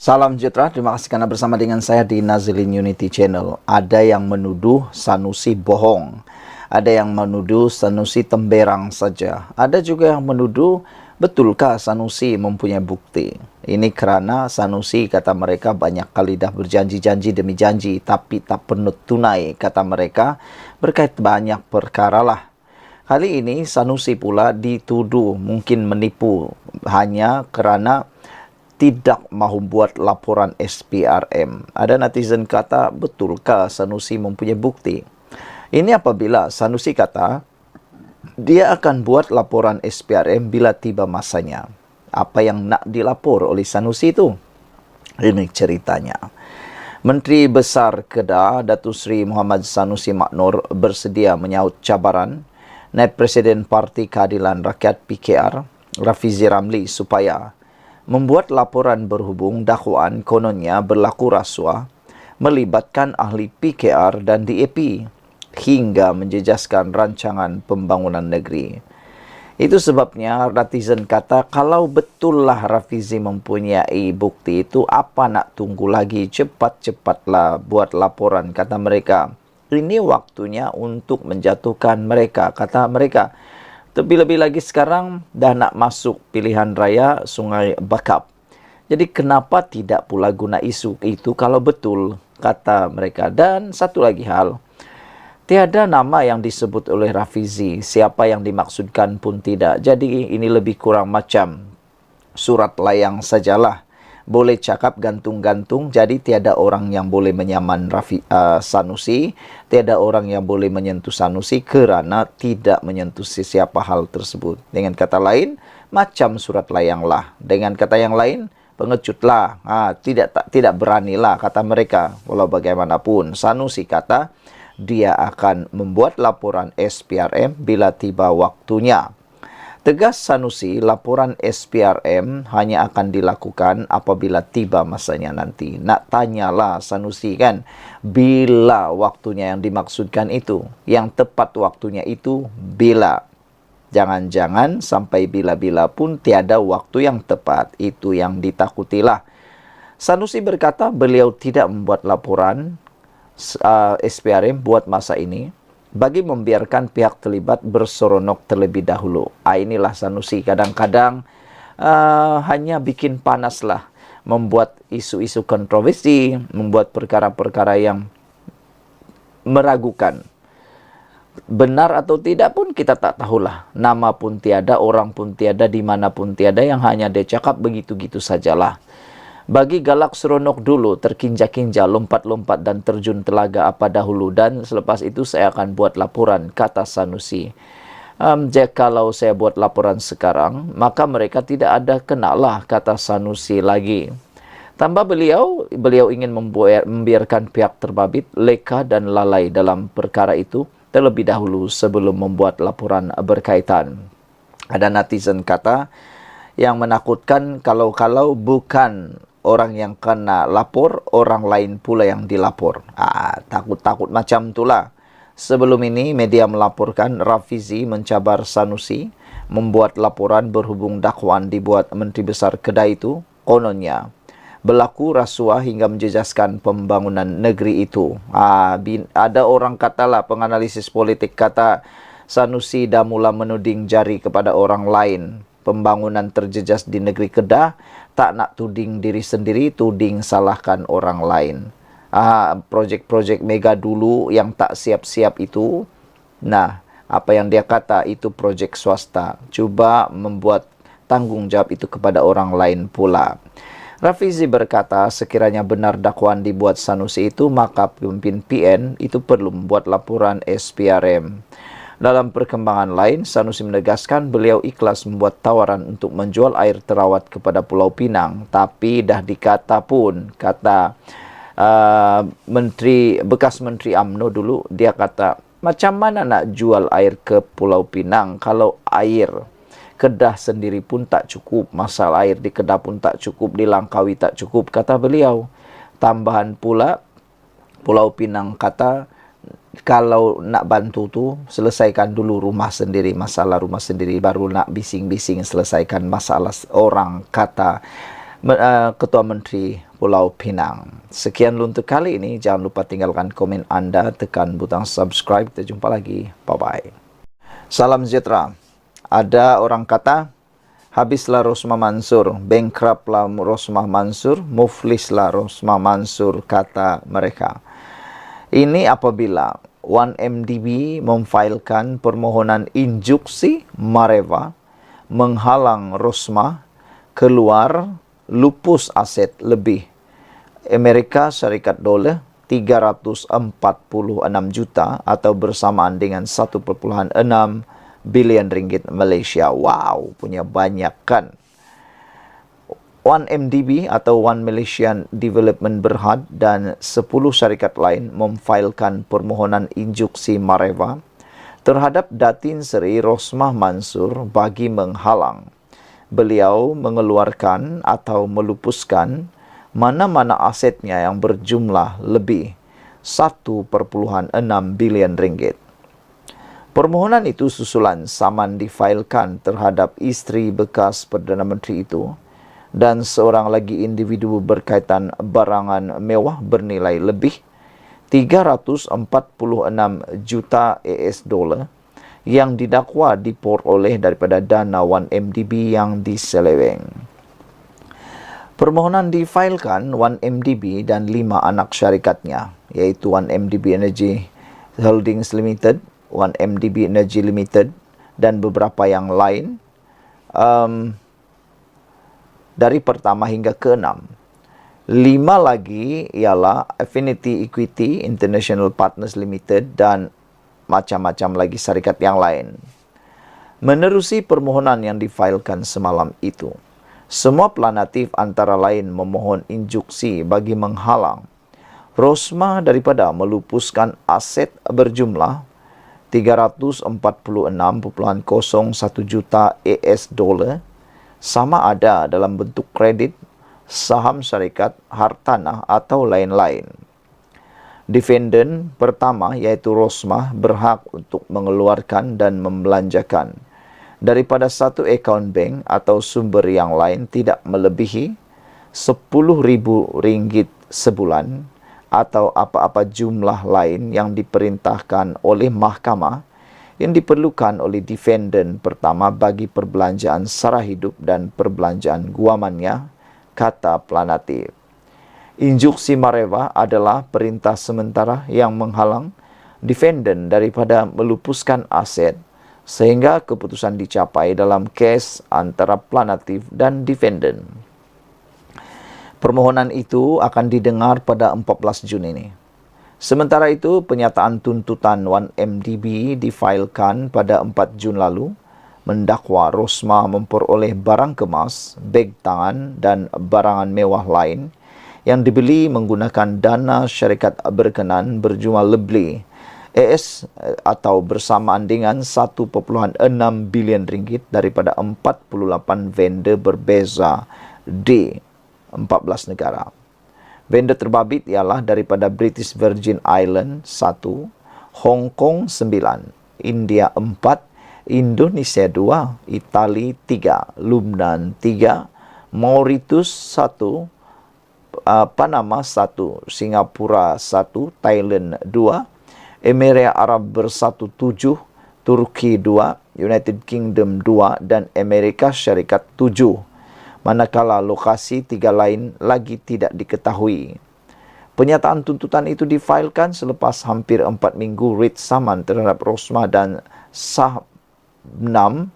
Salam sejahtera, terima kasih karena bersama dengan saya di Nazilin Unity Channel. Ada yang menuduh Sanusi bohong. Ada yang menuduh Sanusi temberang saja. Ada juga yang menuduh betulkah Sanusi mempunyai bukti. Ini kerana Sanusi kata mereka banyak kali dah berjanji-janji demi janji tapi tak pernah tunai kata mereka berkait banyak perkara lah. Kali ini Sanusi pula dituduh mungkin menipu hanya kerana tidak mahu buat laporan SPRM. Ada netizen kata, betulkah Sanusi mempunyai bukti? Ini apabila Sanusi kata, dia akan buat laporan SPRM bila tiba masanya. Apa yang nak dilapor oleh Sanusi itu? Ini ceritanya. Menteri Besar Kedah, Datuk Seri Muhammad Sanusi Maknor bersedia menyahut cabaran Naib Presiden Parti Keadilan Rakyat PKR, Rafizi Ramli supaya membuat laporan berhubung dakwaan kononnya berlaku rasuah melibatkan ahli PKR dan DAP hingga menjejaskan rancangan pembangunan negeri. Itu sebabnya netizen kata kalau betullah Rafizi mempunyai bukti itu apa nak tunggu lagi, cepat-cepatlah buat laporan kata mereka. Ini waktunya untuk menjatuhkan mereka kata mereka. Terlebih lagi sekarang dah nak masuk pilihan raya Sungai Bakap. Jadi kenapa tidak pula guna isu itu kalau betul, kata mereka. Dan satu lagi hal, tiada nama yang disebut oleh Rafizi, siapa yang dimaksudkan pun tidak. Jadi ini lebih kurang macam surat layang sajalah. Boleh cakap gantung-gantung, jadi tiada orang yang boleh menyaman Sanusi, tiada orang yang boleh menyentuh Sanusi kerana tidak menyentuh sesiapa hal tersebut. Dengan kata lain, macam surat layang lah. Dengan kata yang lain, pengecutlah. Tidak beranilah kata mereka. Walau bagaimanapun, Sanusi kata dia akan membuat laporan SPRM bila tiba waktunya. Tegas Sanusi, laporan SPRM hanya akan dilakukan apabila tiba masanya nanti. Nak tanyalah Sanusi kan, bila waktunya yang dimaksudkan itu? Yang tepat waktunya itu bila? Jangan-jangan sampai bila-bila pun tiada waktu yang tepat. Itu yang ditakutilah. Sanusi berkata beliau tidak membuat laporan SPRM buat masa ini bagi membiarkan pihak terlibat berseronok terlebih dahulu. Inilah Sanusi kadang-kadang hanya bikin panas lah, membuat isu-isu kontroversi, membuat perkara-perkara yang meragukan. Benar atau tidak pun kita tak tahulah. Nama pun tiada, orang pun tiada, di mana pun tiada, yang hanya dia cakap begitu-gitu sajalah. Bagi galak seronok dulu, terkinja-kinja, lompat-lompat dan terjun telaga apa dahulu. Dan selepas itu saya akan buat laporan, kata Sanusi. Kalau saya buat laporan sekarang, maka mereka tidak ada kenalah, kata Sanusi lagi. Tambah beliau ingin membiarkan pihak terbabit, leka dan lalai dalam perkara itu terlebih dahulu sebelum membuat laporan berkaitan. Ada netizen kata, yang menakutkan kalau bukan orang yang kena lapor, orang lain pula yang dilapor. Takut-takut macam itulah. Sebelum ini, media melaporkan Rafizi mencabar Sanusi membuat laporan berhubung dakwaan dibuat Menteri Besar Kedah itu, kononnya berlaku rasuah hingga menjejaskan pembangunan negeri itu. Ada orang katalah, penganalisis politik kata, Sanusi dah mula menuding jari kepada orang lain. Pembangunan terjejas di negeri Kedah, tak nak tuding diri sendiri, tuding salahkan orang lain. Projek-projek mega dulu yang tak siap-siap itu, nah, apa yang dia kata itu projek swasta. Cuba membuat tanggungjawab itu kepada orang lain pula. Rafizi berkata, sekiranya benar dakwaan dibuat Sanusi itu, maka pemimpin PN itu perlu membuat laporan SPRM. Dalam perkembangan lain, Sanusi menegaskan beliau ikhlas membuat tawaran untuk menjual air terawat kepada Pulau Pinang. Tapi dah dikata pun, kata bekas Menteri UMNO dulu, dia kata, macam mana nak jual air ke Pulau Pinang kalau air Kedah sendiri pun tak cukup, masalah air di Kedah pun tak cukup, di Langkawi tak cukup, kata beliau. Tambahan pula, Pulau Pinang kata, kalau nak bantu tu, selesaikan dulu rumah sendiri, masalah rumah sendiri, baru nak bising-bising selesaikan masalah orang, kata Ketua Menteri Pulau Pinang. Sekian untuk kali ini. Jangan lupa tinggalkan komen Anda, tekan butang subscribe. Kita jumpa lagi. Bye-bye. Salam sejahtera. Ada orang kata, habislah Rosmah Mansur, bankruptlah Rosmah Mansur, muflislah Rosmah Mansur, kata mereka. Ini apabila 1MDB memfailkan permohonan injuksi Mareva menghalang Rosmah keluar lupus aset lebih Amerika Syarikat dolar 346 juta atau bersamaan dengan 1,6 bilion ringgit Malaysia. Wow, punya banyak kan. 1MDB atau One Malaysian Development Berhad dan 10 syarikat lain memfailkan permohonan injuksi Mareva terhadap Datin Seri Rosmah Mansur bagi menghalang beliau mengeluarkan atau melupuskan mana-mana asetnya yang berjumlah lebih 1,6 bilion ringgit. Permohonan itu susulan saman difailkan terhadap isteri bekas Perdana Menteri itu dan seorang lagi individu berkaitan barangan mewah bernilai lebih 346 juta AS dolar yang didakwa diperoleh daripada dana 1MDB yang diseleweng. Permohonan difailkan 1MDB dan 5 anak syarikatnya, iaitu 1MDB Energy Holdings Limited, 1MDB Energy Limited dan beberapa yang lain dari pertama hingga ke-6. 5 lagi ialah Affinity Equity International Partners Limited dan macam-macam lagi syarikat yang lain. Menerusi permohonan yang difailkan semalam itu, semua pelanatif antara lain memohon injuksi bagi menghalang Rosmah daripada melupuskan aset berjumlah 346.01 juta AS dolar sama ada dalam bentuk kredit, saham syarikat, hartanah atau lain-lain. Defendant pertama iaitu Rosmah berhak untuk mengeluarkan dan membelanjakan daripada satu akaun bank atau sumber yang lain tidak melebihi RM10,000 sebulan atau apa-apa jumlah lain yang diperintahkan oleh mahkamah yang diperlukan oleh defendant pertama bagi perbelanjaan sara hidup dan perbelanjaan guamannya, kata pelanatif. Injuksi Mareva adalah perintah sementara yang menghalang defendant daripada melupuskan aset sehingga keputusan dicapai dalam kes antara pelanatif dan defendant. Permohonan itu akan didengar pada 14 Jun ini. Sementara itu, penyataan tuntutan 1MDB difailkan pada 4 Jun lalu mendakwa Rosmah memperoleh barang kemas, beg tangan dan barangan mewah lain yang dibeli menggunakan dana syarikat berkenan berjumlah lebih AS atau bersamaan dengan 1,6 bilion ringgit daripada 48 vendor berbeza di 14 negara. Vendor terbabit ialah daripada British Virgin Island 1, Hong Kong 9, India 4, Indonesia 2, Itali 3, Lubnan 3, Mauritius 1, Panama 1, Singapura 1, Thailand 2, Emirat Arab Bersatu 7, Turki 2, United Kingdom 2 dan Amerika Syarikat 7. Manakala lokasi 3 lain lagi tidak diketahui. Pernyataan tuntutan itu difailkan selepas hampir 4 minggu writ saman terhadap Rosmah dan Sabnam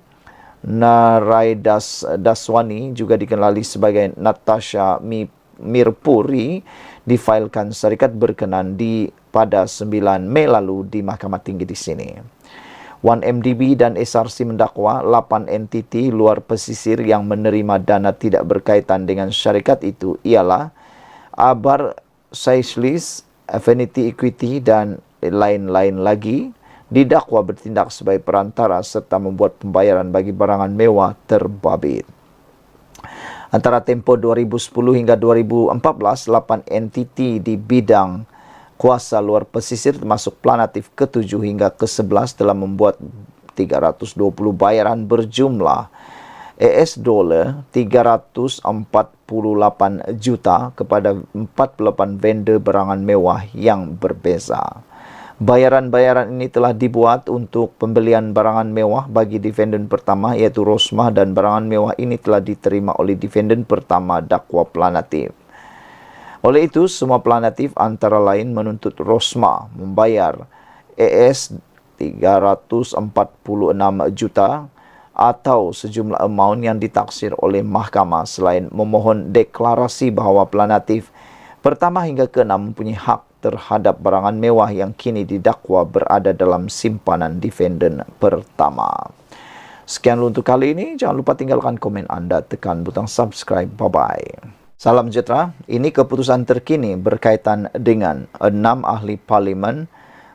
Naraidaswani, juga dikenali sebagai Natasha Mirpuri, difailkan syarikat berkenan pada 9 Mei lalu di Mahkamah Tinggi di sini. 1MDB dan SRC mendakwa 8 entiti luar pesisir yang menerima dana tidak berkaitan dengan syarikat itu ialah Abar Seychelles, Affinity Equity dan lain-lain lagi, didakwa bertindak sebagai perantara serta membuat pembayaran bagi barangan mewah terbabit. Antara tempoh 2010 hingga 2014, 8 entiti di bidang kuasa luar pesisir termasuk planatif ke-7 hingga ke-11 telah membuat 320 bayaran berjumlah US dolar 348 juta kepada 48 vendor barangan mewah yang berbeza. Bayaran-bayaran ini telah dibuat untuk pembelian barangan mewah bagi defendant pertama iaitu Rosmah, dan barangan mewah ini telah diterima oleh defendant pertama dakwa Planatif. Oleh itu, semua Planatif antara lain menuntut Rosmah membayar US 346 juta atau sejumlah amount yang ditaksir oleh mahkamah, selain memohon deklarasi bahawa Planatif pertama hingga ke-6 mempunyai hak terhadap barangan mewah yang kini didakwa berada dalam simpanan defendant pertama. Sekian untuk kali ini. Jangan lupa tinggalkan komen anda, tekan butang subscribe. Bye-bye. Salam sejahtera. Ini keputusan terkini berkaitan dengan 6 ahli parlimen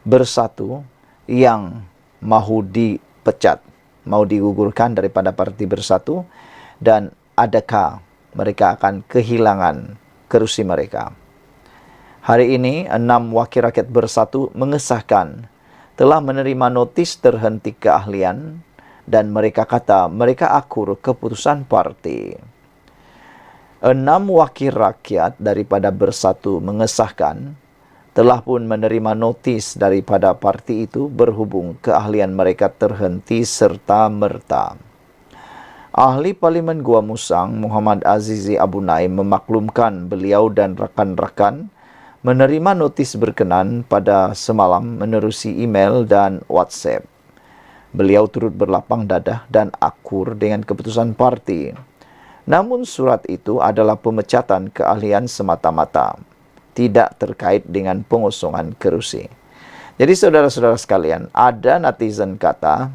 bersatu yang mahu dipecat, mau digugurkan daripada Parti Bersatu, dan adakah mereka akan kehilangan kerusi mereka. Hari ini, 6 wakil rakyat bersatu mengesahkan telah menerima notis terhenti keahlian dan mereka kata mereka akur keputusan parti. 6 wakil rakyat daripada Bersatu mengesahkan telah pun menerima notis daripada parti itu berhubung keahlian mereka terhenti serta-merta. Ahli Parlimen Gua Musang, Muhammad Azizi Abu Naim, memaklumkan beliau dan rakan-rakan menerima notis berkenan pada semalam menerusi email dan WhatsApp. Beliau turut berlapang dadah dan akur dengan keputusan parti. Namun surat itu adalah pemecatan keahlian semata-mata, tidak terkait dengan pengosongan kerusi. Jadi saudara-saudara sekalian, ada netizen kata,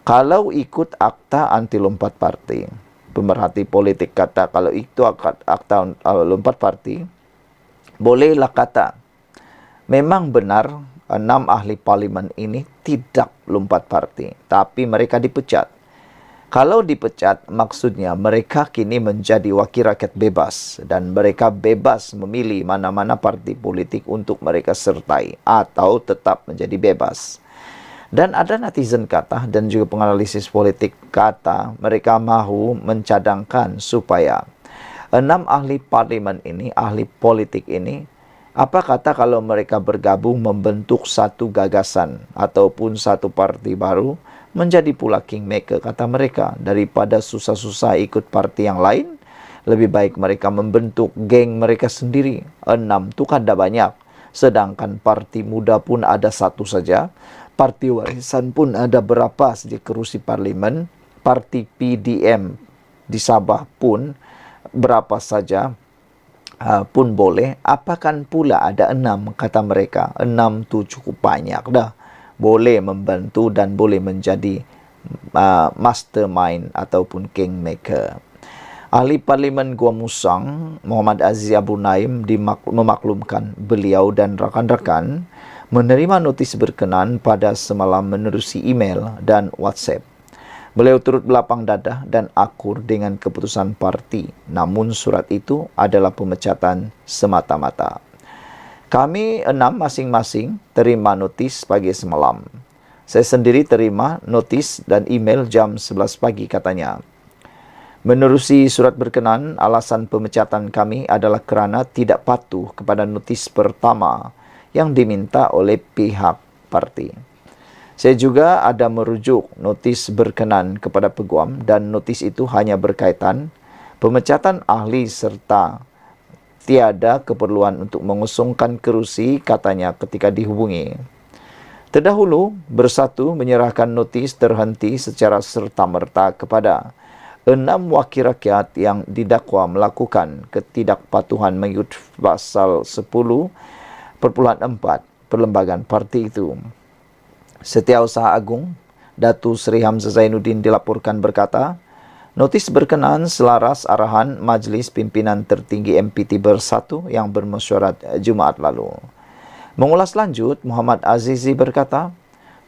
kalau ikut akta anti lompat parti, pemerhati politik kata kalau itu akta lompat parti, bolehlah kata, memang benar 6 ahli parlimen ini tidak lompat parti, tapi mereka dipecat. Kalau dipecat, maksudnya mereka kini menjadi wakil rakyat bebas dan mereka bebas memilih mana-mana parti politik untuk mereka sertai atau tetap menjadi bebas. Dan ada netizen kata dan juga penganalisis politik kata mereka mahu mencadangkan supaya 6 ahli parlimen ini, ahli politik ini, apa kata kalau mereka bergabung membentuk satu gagasan ataupun satu parti baru, menjadi pula kingmaker, kata mereka, daripada susah-susah ikut parti yang lain, lebih baik mereka membentuk geng mereka sendiri. 6 tu kan ada banyak, sedangkan parti muda pun ada satu saja, parti warisan pun ada berapa saja kerusi parlimen, parti PDM di Sabah pun berapa saja pun boleh. Apakan pula ada 6, kata mereka. 6 tu cukup banyak dah, boleh membantu dan boleh menjadi mastermind ataupun kingmaker. Ahli Parlimen Gua Musang, Muhammad Aziz Abu Naim, memaklumkan beliau dan rakan-rakan menerima notis berkenan pada semalam menerusi email dan WhatsApp. Beliau turut berlapang dadah dan akur dengan keputusan parti, namun surat itu adalah pemecatan semata-mata. Kami 6 masing-masing terima notis pagi semalam. Saya sendiri terima notis dan email jam 11 pagi, katanya. Menerusi surat berkenan, alasan pemecatan kami adalah kerana tidak patuh kepada notis pertama yang diminta oleh pihak parti. Saya juga ada merujuk notis berkenan kepada peguam dan notis itu hanya berkaitan pemecatan ahli serta tiada keperluan untuk mengosongkan kerusi, katanya ketika dihubungi. Terdahulu, Bersatu menyerahkan notis terhenti secara serta-merta kepada 6 wakil rakyat yang didakwa melakukan ketidakpatuhan mengikut pasal 10.4 Perlembagaan Parti itu. Setiausaha Agung Datu Seri Hamzah Zainuddin dilaporkan berkata, notis berkenan selaras arahan Majlis Pimpinan Tertinggi MPT Bersatu yang bermesyuarat Jumaat lalu. Mengulas lanjut, Muhammad Azizi berkata,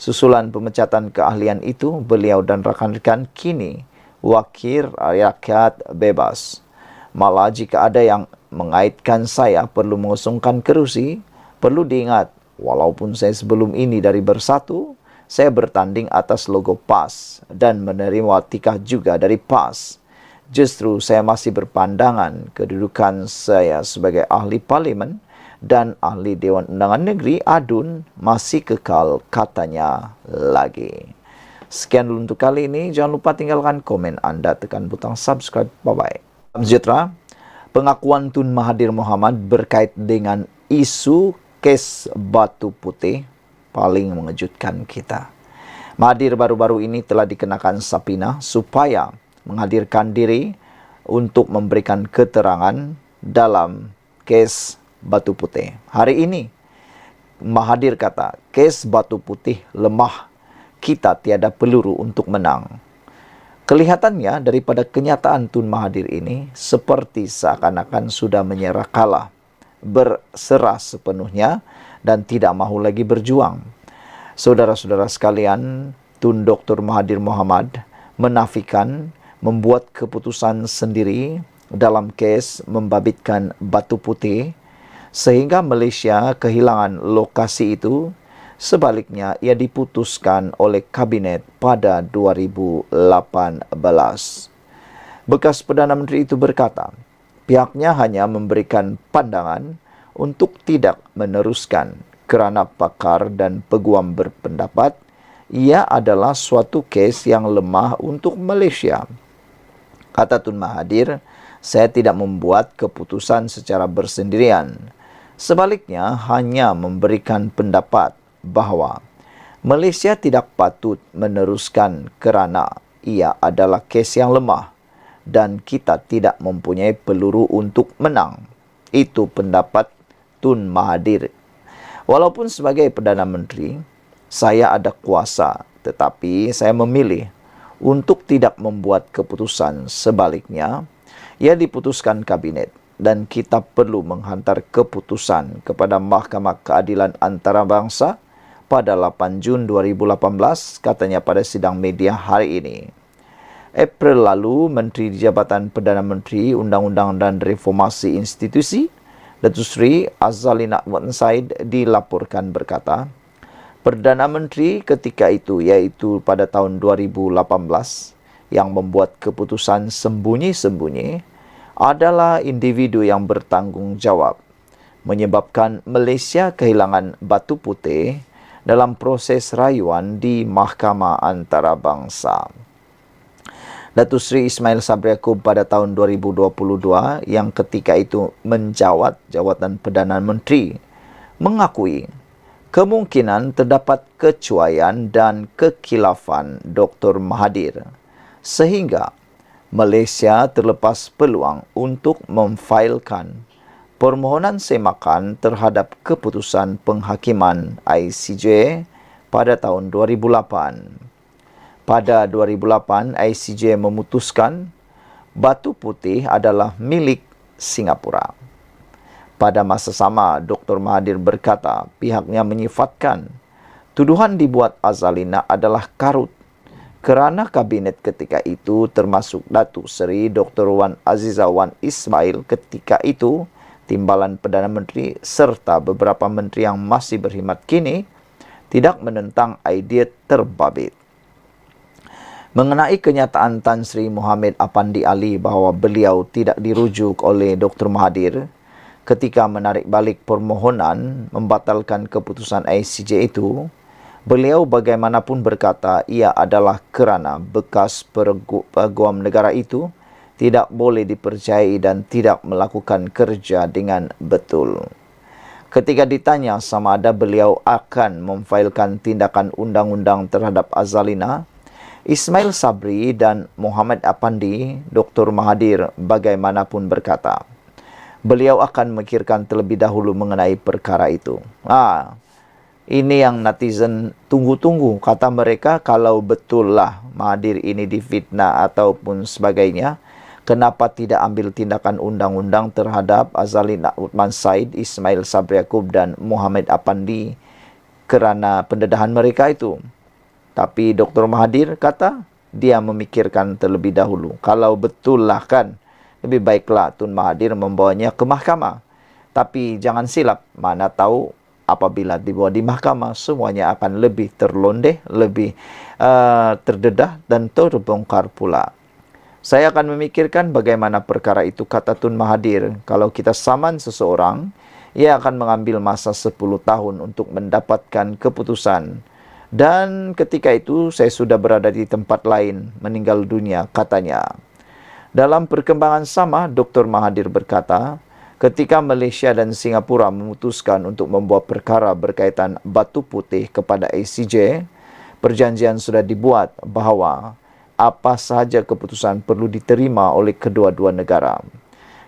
susulan pemecatan keahlian itu, beliau dan rakan-rakan kini wakil rakyat bebas. Malah jika ada yang mengaitkan saya perlu mengosongkan kerusi, perlu diingat, walaupun saya sebelum ini dari Bersatu, saya bertanding atas logo PAS dan menerima tikah juga dari PAS. Justru saya masih berpandangan kedudukan saya sebagai ahli parlimen dan ahli Dewan Undangan Negeri ADUN masih kekal, katanya lagi. Sekian dulu untuk kali ini. Jangan lupa tinggalkan komen Anda, tekan butang subscribe. Bye-bye. Salam sejahtera. Pengakuan Tun Mahathir Mohamad berkait dengan isu kes Batu Putih paling mengejutkan kita. Mahathir baru-baru ini telah dikenakan sapina supaya menghadirkan diri untuk memberikan keterangan dalam kes Batu Putih. Hari ini, Mahathir kata, kes Batu Putih lemah, kita tiada peluru untuk menang. Kelihatannya daripada kenyataan Tun Mahathir ini seperti seakan-akan sudah menyerah kalah, berserah sepenuhnya dan tidak mahu lagi berjuang. Saudara-saudara sekalian, Tun Dr. Mahathir Mohamad menafikan membuat keputusan sendiri dalam kes membabitkan Batu Putih sehingga Malaysia kehilangan lokasi itu. Sebaliknya, ia diputuskan oleh Kabinet pada 2018. Bekas Perdana Menteri itu berkata, pihaknya hanya memberikan pandangan untuk tidak meneruskan kerana pakar dan peguam berpendapat ia adalah suatu kes yang lemah untuk Malaysia. Kata Tun Mahathir, saya tidak membuat keputusan secara bersendirian. Sebaliknya, hanya memberikan pendapat bahawa Malaysia tidak patut meneruskan kerana ia adalah kes yang lemah dan kita tidak mempunyai peluru untuk menang. Itu pendapat Tun Mahathir. Walaupun sebagai Perdana Menteri, saya ada kuasa, tetapi saya memilih untuk tidak membuat keputusan. Sebaliknya, ia diputuskan Kabinet dan kita perlu menghantar keputusan kepada Mahkamah Keadilan Antarabangsa pada 8 Jun 2018, katanya pada sidang media hari ini. April lalu, Menteri di Jabatan Perdana Menteri Undang-Undang dan Reformasi Institusi, Datuk Seri Azalina Wan Said dilaporkan berkata, Perdana Menteri ketika itu, iaitu pada tahun 2018, yang membuat keputusan sembunyi-sembunyi adalah individu yang bertanggungjawab, menyebabkan Malaysia kehilangan Batu Putih dalam proses rayuan di Mahkamah Antarabangsa. Datuk Seri Ismail Sabri Yaakob pada tahun 2022 yang ketika itu menjawat jawatan Perdana Menteri mengakui kemungkinan terdapat kecuaian dan kekhilafan Dr. Mahathir sehingga Malaysia terlepas peluang untuk memfailkan permohonan semakan terhadap keputusan penghakiman ICJ pada tahun 2008. Pada 2008, ICJ memutuskan Batu Putih adalah milik Singapura. Pada masa sama, Dr. Mahathir berkata pihaknya menyifatkan tuduhan dibuat Azalina adalah karut kerana Kabinet ketika itu termasuk Datuk Seri Dr. Wan Azizah Wan Ismail ketika itu, Timbalan Perdana Menteri serta beberapa menteri yang masih berkhidmat kini tidak menentang idea terbabit. Mengenai kenyataan Tan Sri Mohamed Apandi Ali bahawa beliau tidak dirujuk oleh Dr. Mahathir ketika menarik balik permohonan membatalkan keputusan ICJ itu, beliau bagaimanapun berkata ia adalah kerana bekas peguam negara itu tidak boleh dipercayai dan tidak melakukan kerja dengan betul. Ketika ditanya sama ada beliau akan memfailkan tindakan undang-undang terhadap Azalina, Ismail Sabri dan Mohamed Apandi, Dr. Mahathir bagaimanapun berkata, beliau akan memikirkan terlebih dahulu mengenai perkara itu. Ini yang netizen tunggu-tunggu. Kata mereka, kalau betullah Mahathir ini difitnah ataupun sebagainya, kenapa tidak ambil tindakan undang-undang terhadap Azalina Uthman Said, Ismail Sabri Yaakob dan Mohamed Apandi kerana pendedahan mereka itu. Tapi Dr. Mahathir kata dia memikirkan terlebih dahulu. Kalau betullah kan, lebih baiklah Tun Mahathir membawanya ke mahkamah. Tapi jangan silap, mana tahu apabila dibawa di mahkamah, semuanya akan lebih terlondeh, lebih terdedah dan terbongkar pula. Saya akan memikirkan bagaimana perkara itu, kata Tun Mahathir. Kalau kita saman seseorang, ia akan mengambil masa 10 tahun untuk mendapatkan keputusan. Dan ketika itu saya sudah berada di tempat lain, meninggal dunia, katanya. Dalam perkembangan sama, Dr. Mahathir berkata, ketika Malaysia dan Singapura memutuskan untuk membawa perkara berkaitan batu putih kepada ICJ, perjanjian sudah dibuat bahawa apa sahaja keputusan perlu diterima oleh kedua-dua negara.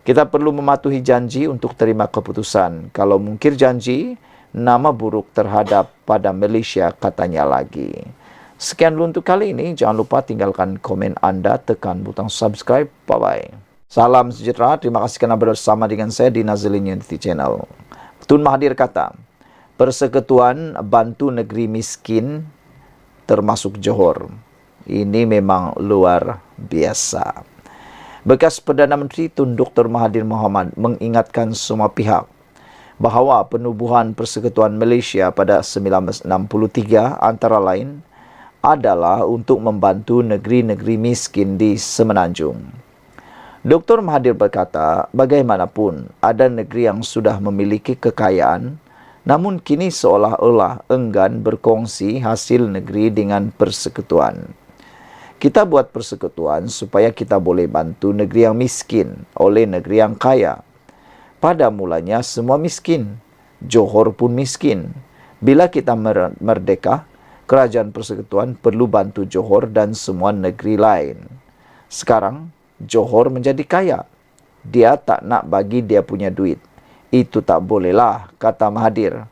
Kita perlu mematuhi janji untuk terima keputusan. Kalau mungkir janji, nama buruk terhadap pada Malaysia, katanya lagi. Sekian dulu untuk kali ini. Jangan lupa tinggalkan komen anda, tekan butang subscribe. Bye-bye. Salam sejahtera. Terima kasih kerana bersama dengan saya di Nazilin Unity Channel. Tun Mahathir kata, persekutuan bantu negeri miskin termasuk Johor. Ini memang luar biasa. Bekas Perdana Menteri Tun Dr. Mahathir Mohamad mengingatkan semua pihak bahawa penubuhan Persekutuan Malaysia pada 1963 antara lain adalah untuk membantu negeri-negeri miskin di Semenanjung. Dr. Mahathir berkata, bagaimanapun ada negeri yang sudah memiliki kekayaan, namun kini seolah-olah enggan berkongsi hasil negeri dengan persekutuan. Kita buat persekutuan supaya kita boleh bantu negeri yang miskin oleh negeri yang kaya. Pada mulanya semua miskin. Johor pun miskin. Bila kita merdeka, kerajaan persekutuan perlu bantu Johor dan semua negeri lain. Sekarang, Johor menjadi kaya. Dia tak nak bagi dia punya duit. Itu tak bolehlah, kata Mahathir.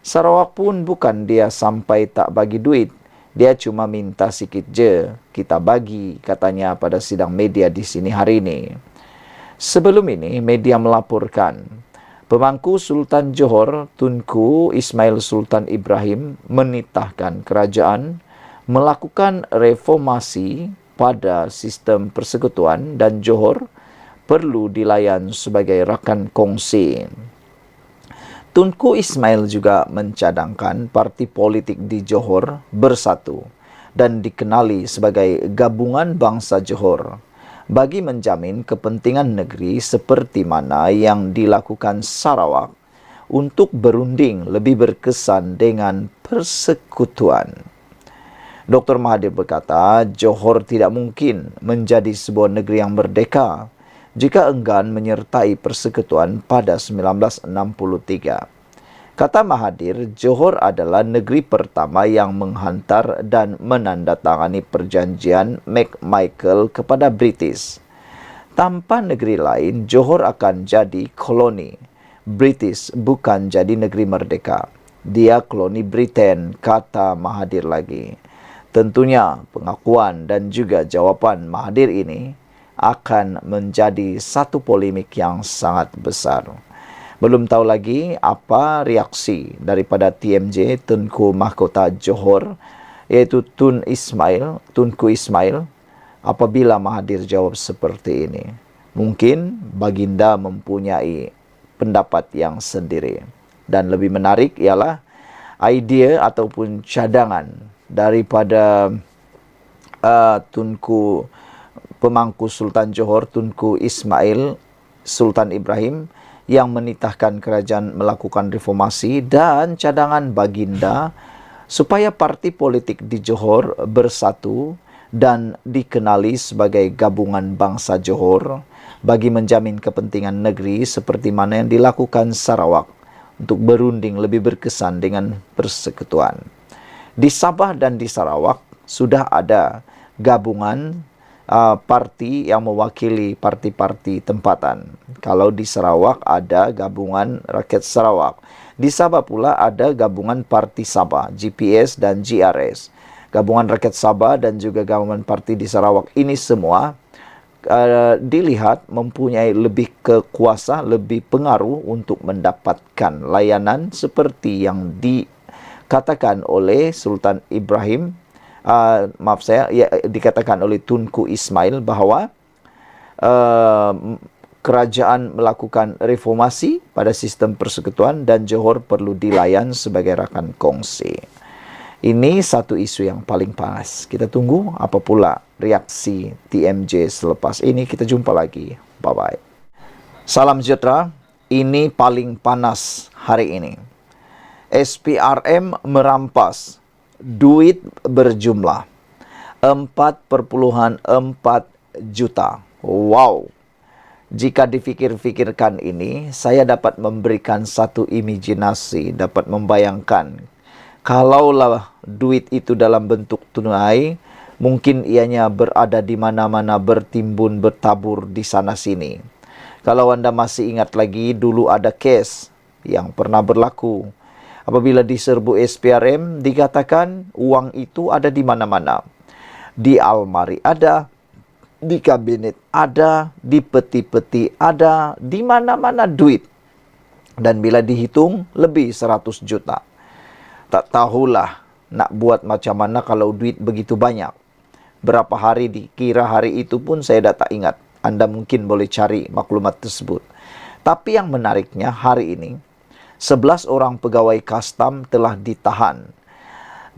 Sarawak pun bukan dia sampai tak bagi duit. Dia cuma minta sikit je, kita bagi, katanya pada sidang media di sini hari ini. Sebelum ini, media melaporkan, pemangku Sultan Johor, Tunku Ismail Sultan Ibrahim, menitahkan kerajaan melakukan reformasi pada sistem persekutuan dan Johor perlu dilayan sebagai rakan kongsi. Tunku Ismail juga mencadangkan parti politik di Johor bersatu dan dikenali sebagai Gabungan Bangsa Johor bagi menjamin kepentingan negeri seperti mana yang dilakukan Sarawak untuk berunding lebih berkesan dengan persekutuan. Dr. Mahathir berkata, Johor tidak mungkin menjadi sebuah negeri yang merdeka jika enggan menyertai persekutuan pada 1963. Kata Mahathir, Johor adalah negeri pertama yang menghantar dan menandatangani perjanjian McMichael kepada British. Tanpa negeri lain, Johor akan jadi koloni. British bukan jadi negeri merdeka. Dia koloni Britain, kata Mahathir lagi. Tentunya pengakuan dan juga jawapan Mahathir ini akan menjadi satu polemik yang sangat besar. Belum tahu lagi apa reaksi daripada TMJ, Tunku Mahkota Johor, iaitu Tunku Ismail, apabila Mahathir jawab seperti ini. Mungkin baginda mempunyai pendapat yang sendiri. Dan lebih menarik ialah idea ataupun cadangan daripada Tunku pemangku Sultan Johor, Tunku Ismail Sultan Ibrahim, yang menitahkan kerajaan melakukan reformasi dan cadangan baginda supaya parti politik di Johor bersatu dan dikenali sebagai Gabungan Bangsa Johor bagi menjamin kepentingan negeri seperti mana yang dilakukan Sarawak untuk berunding lebih berkesan dengan persekutuan. Di Sabah dan di Sarawak sudah ada gabungan parti yang mewakili parti-parti tempatan. Kalau di Sarawak ada Gabungan Rakyat Sarawak. Di Sabah pula ada Gabungan Parti Sabah, GPS dan GRS. Gabungan Rakyat Sabah dan juga Gabungan Parti di Sarawak ini semua dilihat mempunyai lebih kekuasa, lebih pengaruh untuk mendapatkan layanan seperti yang dikatakan oleh Sultan Ibrahim, dikatakan oleh Tunku Ismail bahawa kerajaan melakukan reformasi pada sistem persekutuan dan Johor perlu dilayan sebagai rakan kongsi. Ini satu isu yang paling panas. Kita tunggu apa pula reaksi TMJ selepas ini. Kita jumpa lagi. Bye-bye. Salam sejahtera. Ini paling panas hari ini. SPRM merampas duit berjumlah 4,4 juta. Wow. Jika dipikir-fikirkan ini, saya dapat memberikan satu imajinasi, dapat membayangkan. Kalaulah duit itu dalam bentuk tunai, mungkin ianya berada di mana-mana, bertimbun, bertabur di sana-sini. Kalau Anda masih ingat lagi, dulu ada kes yang pernah berlaku. Apabila diserbu SPRM, dikatakan uang itu ada di mana-mana. Di almari ada, di kabinet ada, di peti-peti ada, di mana-mana duit. Dan bila dihitung, lebih 100 juta. Tak tahulah nak buat macam mana kalau duit begitu banyak. Berapa hari dikira hari itu pun saya tak ingat. Anda mungkin boleh cari maklumat tersebut. Tapi yang menariknya hari ini, 11 orang pegawai kastam telah ditahan.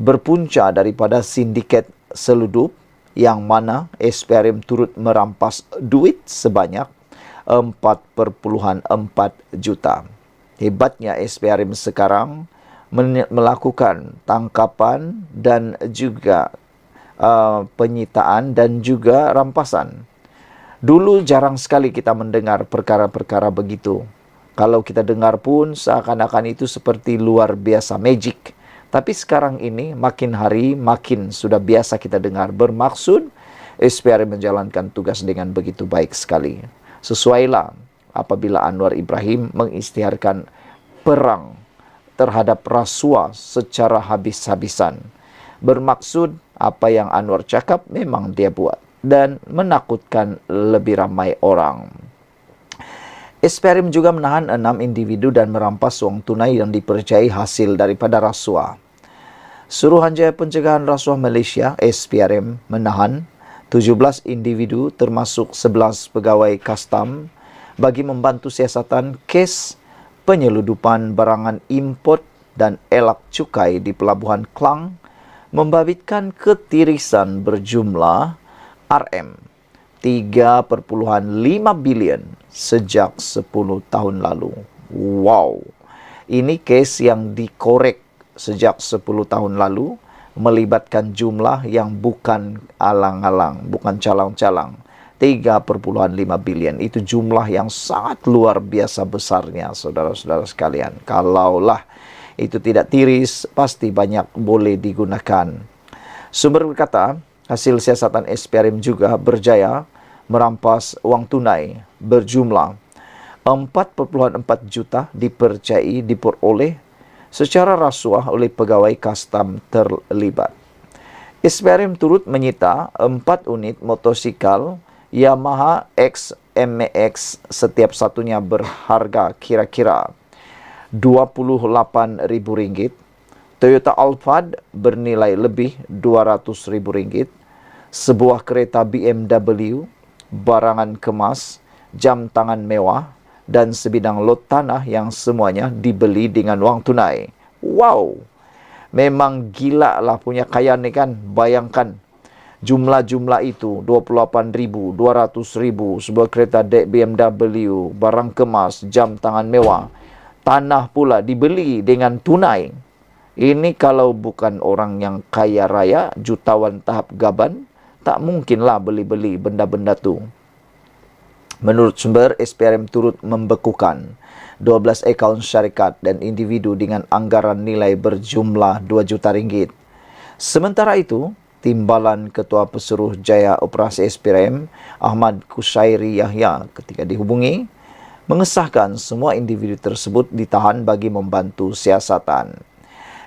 Berpunca daripada sindiket seludup, yang mana SPRM turut merampas duit sebanyak 4,4 juta. Hebatnya SPRM sekarang melakukan tangkapan dan juga penyitaan dan juga rampasan. Dulu jarang sekali kita mendengar perkara-perkara begitu. Kalau kita dengar pun seakan-akan itu seperti luar biasa magic. Tapi sekarang ini makin hari makin sudah biasa kita dengar. Bermaksud SPRM menjalankan tugas dengan begitu baik sekali. Sesuailah apabila Anwar Ibrahim mengisytiharkan perang terhadap rasuah secara habis-habisan. Bermaksud apa yang Anwar cakap memang dia buat dan menakutkan lebih ramai orang. SPRM juga menahan 6 individu dan merampas wang tunai yang dipercayai hasil daripada rasuah. Suruhanjaya Pencegahan Rasuah Malaysia SPRM menahan 17 individu termasuk 11 pegawai kastam bagi membantu siasatan kes penyeludupan barangan import dan elak cukai di Pelabuhan Klang membabitkan ketirisan berjumlah RM 3,5 bilion sejak 10 tahun lalu. Wow. Ini kes yang dikorek sejak 10 tahun lalu, melibatkan jumlah yang bukan alang-alang, bukan calang-calang. 3,5 bilion. Itu jumlah yang sangat luar biasa besarnya, saudara-saudara sekalian. Kalaulah itu tidak tiris, pasti banyak boleh digunakan. Sumber berkata, hasil siasatan SPRM juga berjaya merampas wang tunai berjumlah 4,4 juta dipercayai diperoleh secara rasuah oleh pegawai kastam terlibat. SPRM turut menyita 4 unit motosikal Yamaha XMAX setiap satunya berharga kira-kira Rp28.000, Toyota Alphard bernilai lebih Rp200.000, sebuah kereta BMW, barangan kemas, jam tangan mewah, dan sebidang lot tanah yang semuanya dibeli dengan wang tunai. Wow! Memang gila lah punya kaya ni kan. Bayangkan jumlah-jumlah itu, 28,000, 200,000, sebuah kereta BMW, barang kemas, jam tangan mewah, tanah pula dibeli dengan tunai. Ini kalau bukan orang yang kaya raya, jutawan tahap gaban, tak mungkinlah beli-beli benda-benda tu. Menurut sumber, SPRM turut membekukan 12 akaun syarikat dan individu dengan anggaran nilai berjumlah RM2 juta. Sementara itu, Timbalan Ketua Pesuruh Jaya Operasi SPRM, Ahmad Kushairi Yahya, ketika dihubungi, mengesahkan semua individu tersebut ditahan bagi membantu siasatan.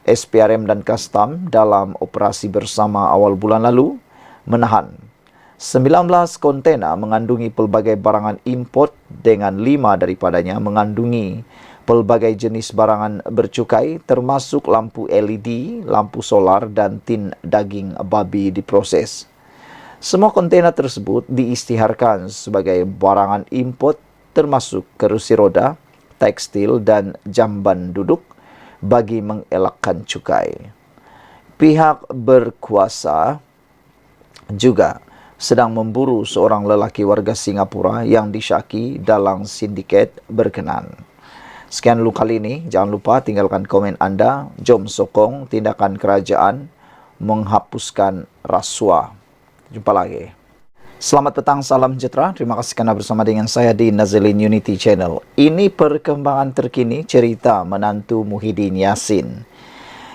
SPRM dan Kastam dalam operasi bersama awal bulan lalu menahan 19 kontena mengandungi pelbagai barangan import dengan 5 daripadanya mengandungi pelbagai jenis barangan bercukai termasuk lampu LED, lampu solar dan tin daging babi diproses. Semua kontena tersebut diisytiharkan sebagai barangan import termasuk kerusi roda, tekstil dan jamban duduk bagi mengelakkan cukai. Pihak berkuasa juga sedang memburu seorang lelaki warga Singapura yang disyaki dalam sindiket berkenan. Sekian dulu kali ini, jangan lupa tinggalkan komen anda. Jom sokong tindakan kerajaan menghapuskan rasuah. Jumpa lagi. Selamat petang, salam sejahtera. Terima kasih kerana bersama dengan saya di Nazilin Unity Channel. Ini perkembangan terkini cerita menantu Muhyiddin Yassin.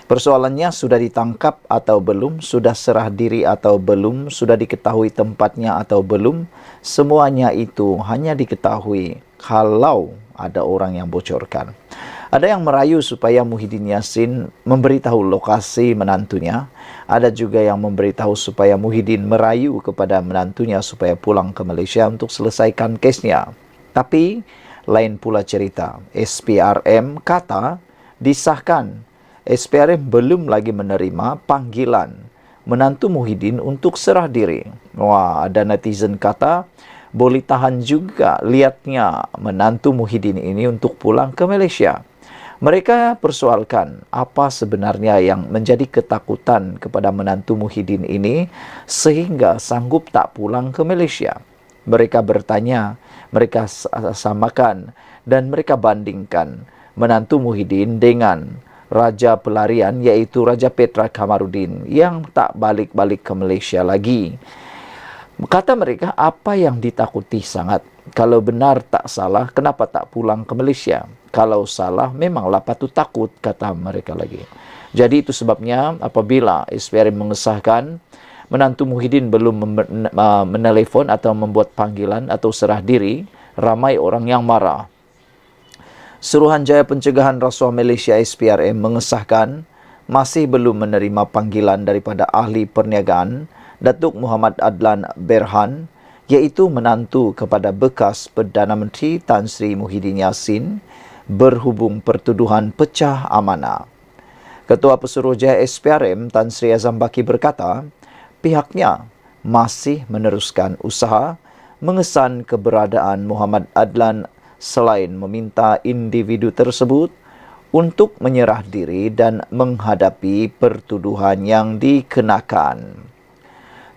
Persoalannya, sudah ditangkap atau belum, sudah serah diri atau belum, sudah diketahui tempatnya atau belum. Semuanya itu hanya diketahui kalau ada orang yang bocorkan. Ada yang merayu supaya Muhyiddin Yassin memberitahu lokasi menantunya. Ada juga yang memberitahu supaya Muhyiddin merayu kepada menantunya supaya pulang ke Malaysia untuk selesaikan kesnya. Tapi lain pula cerita. SPRM kata disahkan. SPRM belum lagi menerima panggilan menantu Muhyiddin untuk serah diri. Wah, ada netizen kata boleh tahan juga lihatnya menantu Muhyiddin ini untuk pulang ke Malaysia. Mereka persoalkan apa sebenarnya yang menjadi ketakutan kepada menantu Muhyiddin ini sehingga sanggup tak pulang ke Malaysia. Mereka bertanya, mereka samakan dan mereka bandingkan menantu Muhyiddin dengan Raja pelarian iaitu Raja Petra Kamarudin yang tak balik-balik ke Malaysia lagi. Kata mereka, apa yang ditakuti sangat? Kalau benar tak salah, kenapa tak pulang ke Malaysia? Kalau salah, memanglah patut takut, kata mereka lagi. Jadi itu sebabnya apabila SPRM mengesahkan menantu Muhyiddin belum menelefon atau membuat panggilan atau serah diri, ramai orang yang marah. Suruhanjaya Pencegahan Rasuah Malaysia SPRM mengesahkan masih belum menerima panggilan daripada ahli perniagaan Datuk Muhammad Adlan Berhan, iaitu menantu kepada bekas Perdana Menteri Tan Sri Muhyiddin Yassin berhubung pertuduhan pecah amanah. Ketua Pesuruhjaya SPRM Tan Sri Azam Baki berkata, pihaknya masih meneruskan usaha mengesan keberadaan Muhammad Adlan selain meminta individu tersebut untuk menyerah diri dan menghadapi pertuduhan yang dikenakan.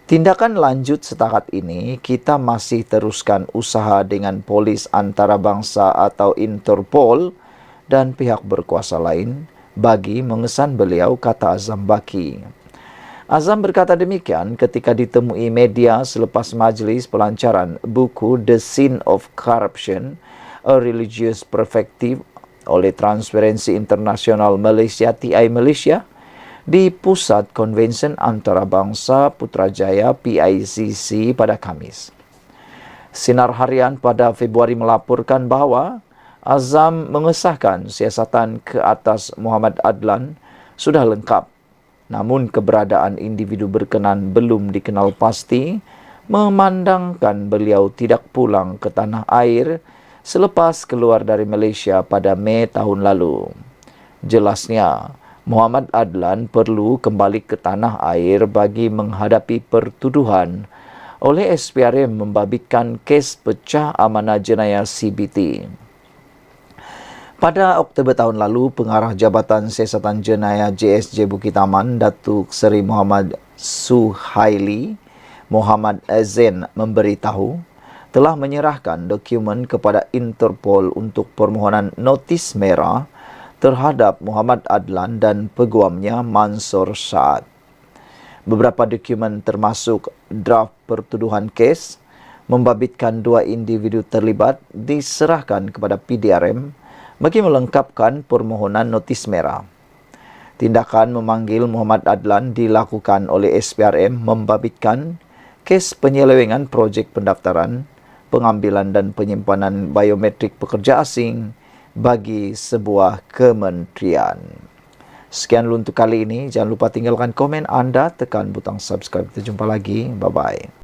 Tindakan lanjut setakat ini, kita masih teruskan usaha dengan polis antarabangsa atau Interpol dan pihak berkuasa lain bagi mengesan beliau, kata Azam Baki. Azam berkata demikian ketika ditemui media selepas majlis pelancaran buku The Sin of Corruption, A Religious Perspective oleh Transparency International Malaysia TI Malaysia di Pusat Konvensyen Antarabangsa Putrajaya PICC pada Khamis. Sinar Harian pada Februari melaporkan bahawa Azam mengesahkan siasatan ke atas Muhammad Adlan sudah lengkap, namun keberadaan individu berkenan belum dikenal pasti, memandangkan beliau tidak pulang ke tanah air selepas keluar dari Malaysia pada Mei tahun lalu. Jelasnya, Muhammad Adlan perlu kembali ke tanah air bagi menghadapi pertuduhan oleh SPRM membabitkan kes pecah amanah jenayah CBT. Pada Oktober tahun lalu, Pengarah Jabatan Siasatan Jenayah JSJ Bukit Aman, Datuk Seri Muhammad Suhaili Muhammad Zain memberitahu telah menyerahkan dokumen kepada Interpol untuk permohonan notis merah terhadap Muhammad Adlan dan peguamnya Mansur Saad. Beberapa dokumen termasuk draft pertuduhan kes membabitkan 2 individu terlibat diserahkan kepada PDRM bagi melengkapkan permohonan notis merah. Tindakan memanggil Muhammad Adlan dilakukan oleh SPRM membabitkan kes penyelewengan projek pendaftaran, pengambilan dan penyimpanan biometrik pekerja asing bagi sebuah kementerian. Sekian dulu untuk kali ini. Jangan lupa tinggalkan komen anda, tekan butang subscribe. Kita jumpa lagi. Bye-bye.